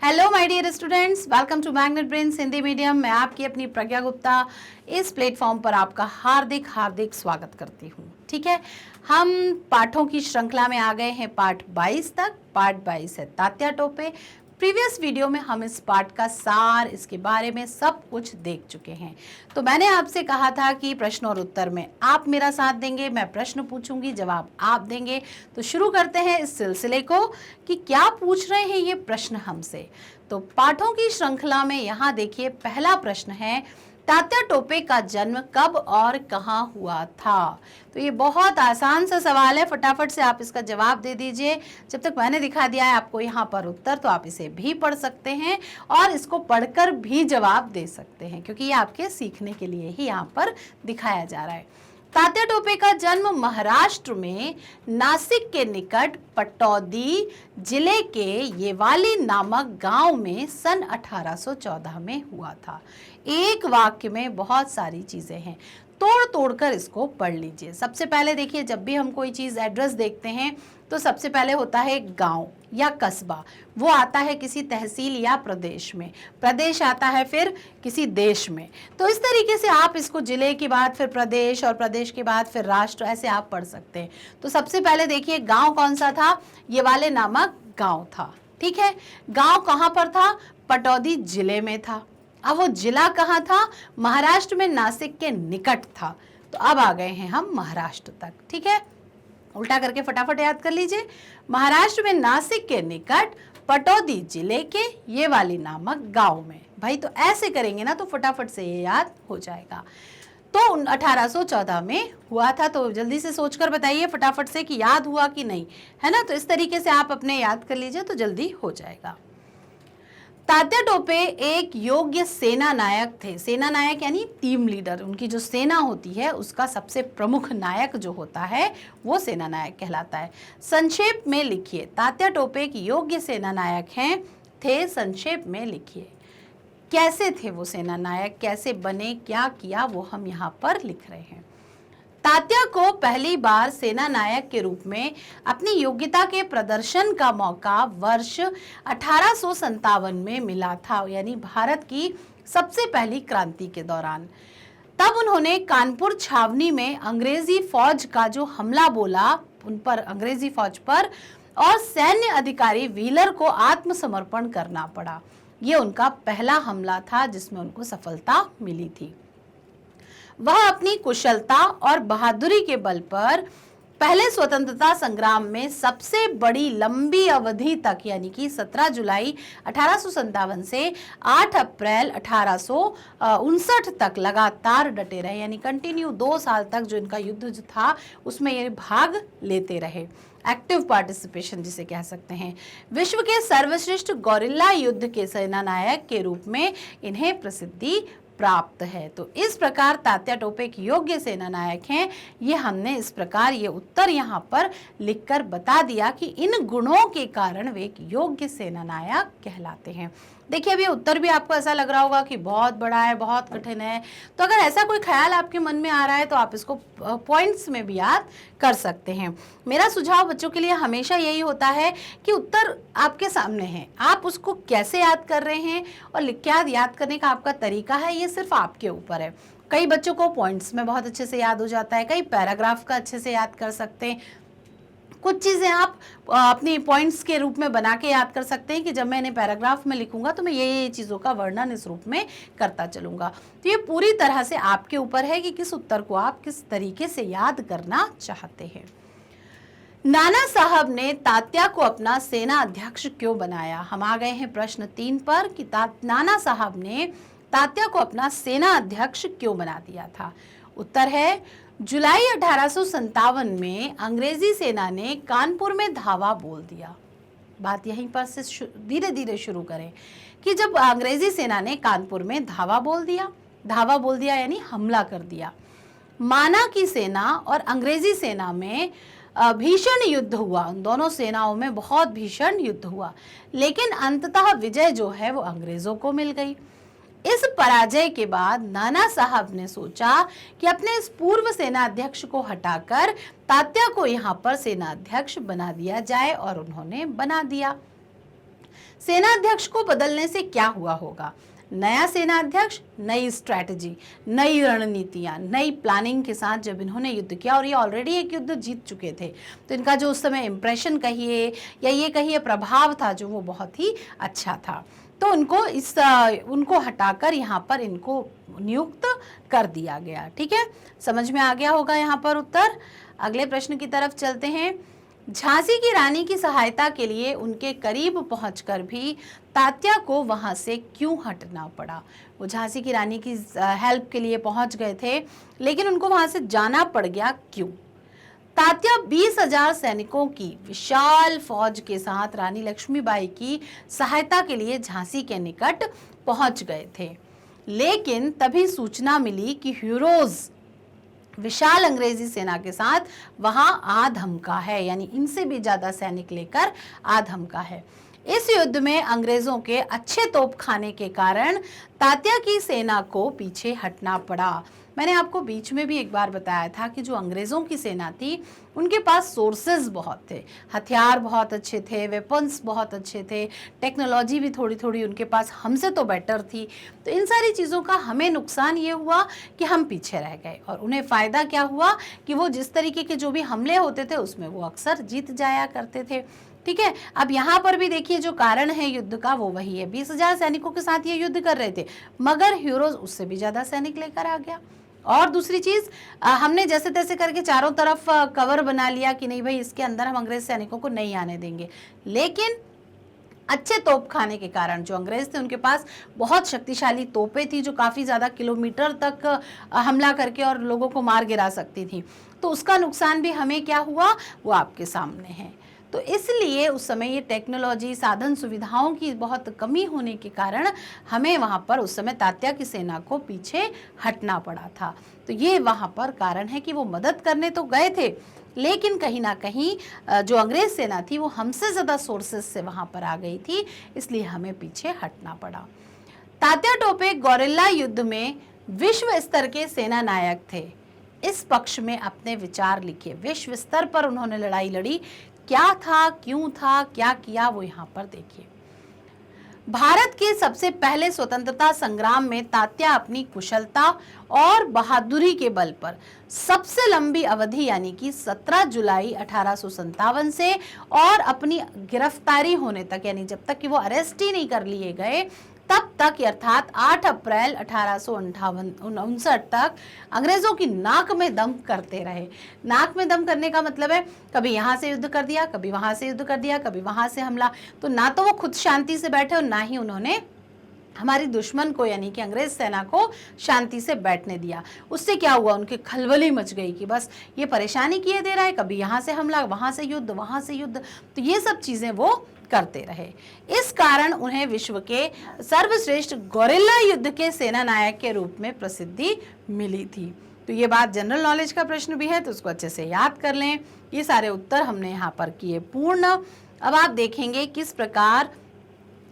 Hello my dear students, welcome to magnet brains Hindi medium. मैं आपकी अपनी प्रज्ञा गुप्ता इस प्लेटफॉर्म पर आपका हार्दिक हार्दिक स्वागत करती हूँ। ठीक है, हम पाठों की श्रृंखला में आ गए हैं पाठ 22 तक। पाठ 22 है तात्या टोपे। प्रीवियस वीडियो में हम इस पाठ का सार, इसके बारे में सब कुछ देख चुके हैं। तो मैंने आपसे कहा था कि प्रश्न और उत्तर में आप मेरा साथ देंगे, मैं प्रश्न पूछूंगी, जवाब आप देंगे। तो शुरू करते हैं इस सिलसिले को कि क्या पूछ रहे हैं ये प्रश्न हमसे। तो पाठों की श्रृंखला में यहाँ देखिए, पहला प्रश्न है तात्या टोपे का जन्म कब और कहाँ हुआ था। तो ये बहुत आसान सा सवाल है, फटाफट से आप इसका जवाब दे दीजिए। जब तक मैंने दिखा दिया है आपको यहाँ पर उत्तर, तो आप इसे भी पढ़ सकते हैं और इसको पढ़कर भी जवाब दे सकते हैं, क्योंकि ये आपके सीखने के लिए ही यहाँ पर दिखाया जा रहा है। तात्या टोपे का जन्म महाराष्ट्र में नासिक के निकट पटौदी जिले के येवाली नामक गांव में सन 1814 में हुआ था। एक वाक्य में बहुत सारी चीजें हैं, तोड़ तोड़कर इसको पढ़ लीजिए। सबसे पहले देखिए, जब भी हम कोई चीज एड्रेस देखते हैं तो सबसे पहले होता है गांव या कस्बा, वो आता है किसी तहसील या प्रदेश में, प्रदेश आता है फिर किसी देश में। तो इस तरीके से आप इसको जिले के बाद फिर प्रदेश और प्रदेश के बाद फिर राष्ट्र, ऐसे आप पढ़ सकते हैं। तो सबसे पहले देखिए, गांव कौन सा था? ये वाले नामक गांव था। ठीक है, गांव कहां पर था? पटौदी जिले में था। अब वो जिला कहाँ था? महाराष्ट्र में नासिक के निकट था। तो अब आ गए हैं हम महाराष्ट्र तक। ठीक है, उल्टा करके फटाफट याद कर लीजिए। महाराष्ट्र में नासिक के निकट पटौदी जिले के ये वाली नामक गांव में। भाई तो ऐसे करेंगे ना तो फटाफट से ये याद हो जाएगा। तो 1814 में हुआ था। तो जल्दी से सोचकर बताइए फटाफट से कि याद हुआ कि नहीं, है ना। तो इस तरीके से आप अपने याद कर लीजिए तो जल्दी हो जाएगा। तात्या टोपे एक योग्य सेना नायक थे। सेना नायक यानी टीम लीडर, उनकी जो सेना होती है उसका सबसे प्रमुख नायक जो होता है वो सेना नायक कहलाता है। संक्षेप में लिखिए, तात्या टोपे एक योग्य सेना नायक हैं थे। संक्षेप में लिखिए कैसे थे वो सेना नायक, कैसे बने, क्या किया, वो हम यहाँ पर लिख रहे हैं। तात्या को पहली बार सेना नायक के रूप में अपनी योग्यता के प्रदर्शन का मौका वर्ष 1857 में मिला था, यानी भारत की सबसे पहली क्रांति के दौरान। तब उन्होंने कानपुर छावनी में अंग्रेजी फौज का जो हमला बोला, उन पर, अंग्रेजी फौज पर, और सैन्य अधिकारी व्हीलर को आत्मसमर्पण करना पड़ा। ये उनका पहला हमला था जिसमें उनको सफलता मिली थी। वह अपनी कुशलता और बहादुरी के बल पर पहले स्वतंत्रता संग्राम में सबसे बड़ी लंबी अवधि तक, यानी कि 17 जुलाई 1857 से 8 अप्रैल 1859 तक लगातार डटे रहे, यानी कंटिन्यू 2 साल तक जो इनका युद्ध जो था उसमें ये भाग लेते रहे। एक्टिव पार्टिसिपेशन जिसे कह सकते हैं। विश्व के सर्वश्रेष्ठ गोरिल्ला युद्ध के सेना नायक के रूप में इन्हें प्रसिद्धि प्राप्त है। तो इस प्रकार तात्या टोपे एक योग्य सेना नायक हैं। ये हमने इस प्रकार ये उत्तर यहाँ पर लिखकर बता दिया कि इन गुणों के कारण वे एक योग्य सेना नायक कहलाते हैं। देखिए, अभी उत्तर भी आपको ऐसा लग रहा होगा कि बहुत बड़ा है, बहुत कठिन है। तो अगर ऐसा कोई ख्याल आपके मन में आ रहा है तो आप इसको पॉइंट्स में भी याद कर सकते हैं। मेरा सुझाव बच्चों के लिए हमेशा यही होता है कि उत्तर आपके सामने है, आप उसको कैसे याद कर रहे हैं और क्या याद करने का आपका तरीका है, ये सिर्फ आपके ऊपर है। कई बच्चों को पॉइंट्स में बहुत अच्छे से याद हो जाता है, कई पैराग्राफ का अच्छे से याद कर सकते हैं, कुछ चीज़ें आप अपनी पॉइंट्स के रूप में बना के याद कर सकते हैं कि जब मैं इन्हें पैराग्राफ में लिखूंगा तो मैं ये चीज़ों का वर्णन इस रूप में करता चलूंगा। तो ये पूरी तरह से आपके ऊपर है कि किस उत्तर को आप किस तरीके से याद करना चाहते हैं। नाना साहब ने तात्या को अपना सेना अध्यक्ष क्यों बनाया? हम आ गए हैं प्रश्न 3 पर कि नाना साहब ने तात्या को अपना सेना अध्यक्ष क्यों बना दिया था। उत्तर है, जुलाई 1857 में अंग्रेजी सेना ने कानपुर में धावा बोल दिया। बात यहीं पर से धीरे धीरे शुरू करें कि जब अंग्रेजी सेना ने कानपुर में धावा बोल दिया यानी हमला कर दिया। माना की सेना और अंग्रेजी सेना में भीषण युद्ध हुआ, उन दोनों सेनाओं में बहुत भीषण युद्ध हुआ, लेकिन अंततः विजय जो है वो अंग्रेजों को मिल गई। इस पराजय के बाद नाना साहब ने सोचा कि अपने इस पूर्व सेनाध्यक्ष को हटाकर तात्या को यहाँ पर सेनाध्यक्ष बना दिया जाए और उन्होंने बना दिया। सेनाध्यक्ष को बदलने से क्या हुआ होगा? नया सेनाध्यक्ष, नई स्ट्रैटेजी, नई रणनीतियां, नई प्लानिंग के साथ जब इन्होंने युद्ध किया, और ये ऑलरेडी एक युद्ध जीत चुके थे, तो इनका जो उस समय इंप्रेशन कहिए या ये कहिए प्रभाव था जो, वो बहुत ही अच्छा था। तो उनको हटाकर यहाँ पर इनको नियुक्त कर दिया गया। ठीक है, समझ में आ गया होगा यहाँ पर उत्तर। अगले प्रश्न की तरफ चलते हैं। झांसी की रानी की सहायता के लिए उनके करीब पहुंचकर भी तात्या को वहां से क्यों हटना पड़ा? वो झांसी की रानी की हेल्प के लिए पहुंच गए थे, लेकिन उनको वहां से जाना पड़ गया, क्यों? तात्या 20,000 सैनिकों की विशाल फौज के साथ रानी लक्ष्मीबाई की सहायता के लिए झांसी के निकट पहुंच गए थे, लेकिन तभी सूचना मिली कि ह्यूरोज विशाल अंग्रेजी सेना के साथ वहां आ धमका है, यानी इनसे भी ज्यादा सैनिक लेकर आ धमका है। इस युद्ध में अंग्रेजों के अच्छे तोपखाने के कारण तात्या की सेना को पीछे हटना पड़ा। मैंने आपको बीच में भी एक बार बताया था कि जो अंग्रेजों की सेना थी, उनके पास सोर्सेज बहुत थे, हथियार बहुत अच्छे थे, वेपन्स बहुत अच्छे थे, टेक्नोलॉजी भी थोड़ी थोड़ी उनके पास हमसे तो बेटर थी। तो इन सारी चीज़ों का हमें नुकसान ये हुआ कि हम पीछे रह गए, और उन्हें फ़ायदा क्या हुआ कि वो जिस तरीके के जो भी हमले होते थे उसमें वो अक्सर जीत जाया करते थे। ठीक है, अब यहाँ पर भी देखिए जो कारण है युद्ध का वो वही है। 20,000 सैनिकों के साथ ये युद्ध कर रहे थे, मगर ह्यूरोज उससे भी ज़्यादा सैनिक लेकर आ गया। और दूसरी चीज, हमने जैसे तैसे करके चारों तरफ कवर बना लिया कि नहीं भाई इसके अंदर हम अंग्रेज सैनिकों को नहीं आने देंगे, लेकिन अच्छे तोप खाने के कारण जो अंग्रेज थे उनके पास बहुत शक्तिशाली तोपें थी जो काफ़ी ज़्यादा किलोमीटर तक हमला करके और लोगों को मार गिरा सकती थी। तो उसका नुकसान भी हमें क्या हुआ वो आपके सामने है। तो इसलिए उस समय ये टेक्नोलॉजी, साधन सुविधाओं की बहुत कमी होने के कारण हमें वहाँ पर उस समय तात्या की सेना को पीछे हटना पड़ा था। तो ये वहाँ पर कारण है कि वो मदद करने तो गए थे, लेकिन कहीं ना कहीं जो अंग्रेज सेना थी वो हमसे ज़्यादा सोर्सेस से वहाँ पर आ गई थी, इसलिए हमें पीछे हटना पड़ा। तात्या टोपे गोरिल्ला युद्ध में विश्व स्तर के सेना नायक थे। इस पक्ष में अपने विचार लिखे। विश्व स्तर पर उन्होंने लड़ाई लड़ी, क्या था, क्यों था, क्या किया, वो यहाँ पर देखिए। भारत के सबसे पहले स्वतंत्रता संग्राम में तात्या अपनी कुशलता और बहादुरी के बल पर सबसे लंबी अवधि यानी कि 17 जुलाई 1857 से और अपनी गिरफ्तारी होने तक, यानी जब तक कि वो अरेस्ट ही नहीं कर लिए गए तब तक, अर्थात 8 अप्रैल 1859 तक अंग्रेजों की नाक में दम करते रहे। नाक में दम करने का मतलब है कभी यहाँ से युद्ध कर दिया, कभी वहाँ से युद्ध कर दिया, कभी वहाँ से हमला। तो ना तो वो खुद शांति से बैठे और ना ही उन्होंने हमारी दुश्मन को यानी कि अंग्रेज सेना को शांति से बैठने दिया। उससे क्या हुआ, उनके खलबली मच गई कि बस ये परेशानी किए दे रहा है, कभी यहाँ से हमला, वहाँ से युद्ध, वहाँ से युद्ध। तो ये सब चीज़ें वो करते रहे। इस कारण उन्हें विश्व के सर्वश्रेष्ठ गोरिल्ला युद्ध के सेना नायक के रूप में प्रसिद्धि मिली थी। तो ये बात जनरल नॉलेज का प्रश्न भी है, तो उसको अच्छे से याद कर लें। ये सारे उत्तर हमने यहाँ पर किए पूर्ण। अब आप देखेंगे किस प्रकार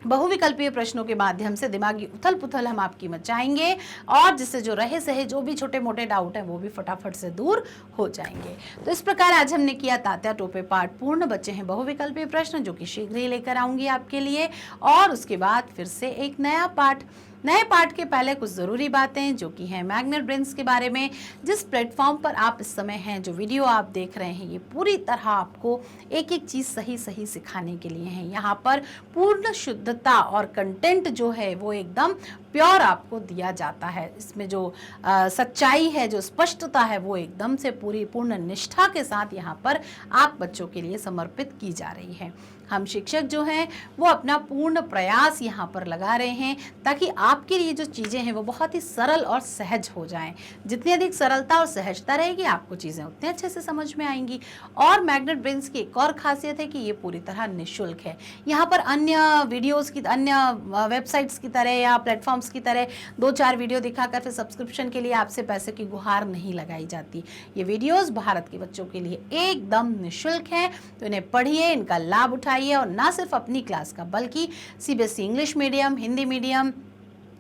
बहुविकल्पीय प्रश्नों के माध्यम से दिमागी उथल पुथल हम आपकी मचाएंगे, और जिससे जो रहे सहे जो भी छोटे मोटे डाउट है वो भी फटाफट से दूर हो जाएंगे। तो इस प्रकार आज हमने किया तात्या टोपे पाठ पूर्ण। बच्चे हैं बहुविकल्पीय प्रश्न जो कि शीघ्र ही लेकर आऊंगी आपके लिए, और उसके बाद फिर से एक नया पाठ। नए पाठ के पहले कुछ ज़रूरी बातें जो कि हैं मैग्नेट ब्रेन्स के बारे में। जिस प्लेटफॉर्म पर आप इस समय हैं, जो वीडियो आप देख रहे हैं, ये पूरी तरह आपको एक एक चीज़ सही सही सिखाने के लिए है। यहाँ पर पूर्ण शुद्धता और कंटेंट जो है वो एकदम प्योर आपको दिया जाता है। इसमें जो सच्चाई है, जो स्पष्टता है, वो एकदम से पूरी पूर्ण निष्ठा के साथ यहाँ पर आप बच्चों के लिए समर्पित की जा रही है। हम शिक्षक जो हैं वो अपना पूर्ण प्रयास यहाँ पर लगा रहे हैं ताकि आपके लिए जो चीज़ें हैं वो बहुत ही सरल और सहज हो जाएं। जितनी अधिक सरलता और सहजता रहेगी आपको चीज़ें उतने अच्छे से समझ में आएंगी। और मैग्नेट ब्रेन्स की एक और खासियत है कि ये पूरी तरह निःशुल्क है। यहाँ पर अन्य वीडियोज़ की, अन्य वेबसाइट्स की तरह या प्लेटफॉर्म्स की तरह 2-4 वीडियो दिखाकर फिर सब्सक्रिप्शन के लिए आपसे पैसे की गुहार नहीं लगाई जाती। ये वीडियोज़ भारत के बच्चों के लिए एकदम निःशुल्क हैं। तो इन्हें पढ़िए, इनका लाभ उठाइए, और ना सिर्फ अपनी क्लास का बल्कि CBSE English medium, Hindi medium,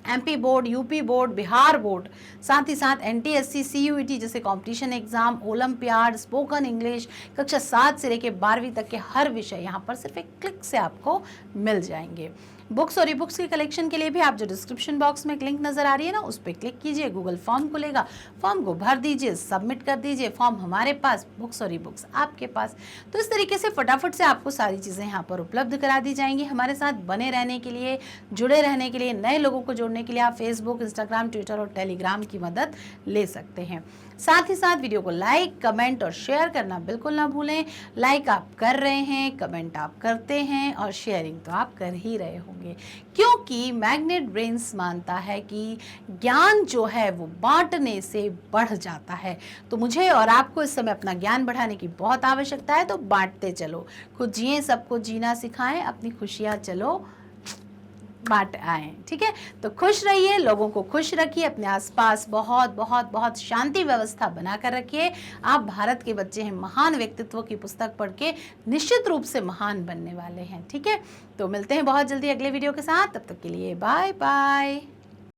MP board, UP board, Bihar board, साथ ही साथ एनटीएससी, सीयूईटी जैसे competition exam, olympiad, spoken English, कक्षा 7 से लेकर 12वीं तक के हर विषय यहाँ पर सिर्फ एक क्लिक से आपको मिल जाएंगे। बुक्स और ई बुक्स के कलेक्शन के लिए भी आप जो डिस्क्रिप्शन बॉक्स में एक लिंक नजर आ रही है ना, उस पर क्लिक कीजिए, गूगल फॉर्म खुलेगा, फॉर्म को भर दीजिए, सबमिट कर दीजिए, फॉर्म हमारे पास, बुक्स और ई बुक्स आपके पास। तो इस तरीके से फटाफट से आपको सारी चीज़ें यहाँ पर उपलब्ध करा दी जाएंगी। हमारे साथ बने रहने के लिए, जुड़े रहने के लिए, नए लोगों को जोड़ने के लिए आप फेसबुक, इंस्टाग्राम, ट्विटर और टेलीग्राम की मदद ले सकते हैं। साथ ही साथ वीडियो को लाइक, कमेंट और शेयर करना बिल्कुल ना भूलें। लाइक आप कर रहे हैं, कमेंट आप करते हैं और शेयरिंग तो आप कर ही रहे होंगे, क्योंकि मैग्नेट ब्रेन्स मानता है कि ज्ञान जो है वो बांटने से बढ़ जाता है। तो मुझे और आपको इस समय अपना ज्ञान बढ़ाने की बहुत आवश्यकता है, तो बांटते चलो, खुद जिए, सबको जीना सिखाएं, अपनी खुशियां चलो बांट आए। ठीक है, तो खुश रहिए, लोगों को खुश रखिए, अपने आसपास बहुत बहुत बहुत शांति व्यवस्था बनाकर रखिए। आप भारत के बच्चे हैं, महान व्यक्तित्व की पुस्तक पढ़ के निश्चित रूप से महान बनने वाले हैं। ठीक है, तो मिलते हैं बहुत जल्दी अगले वीडियो के साथ, तब तक के लिए बाय बाय।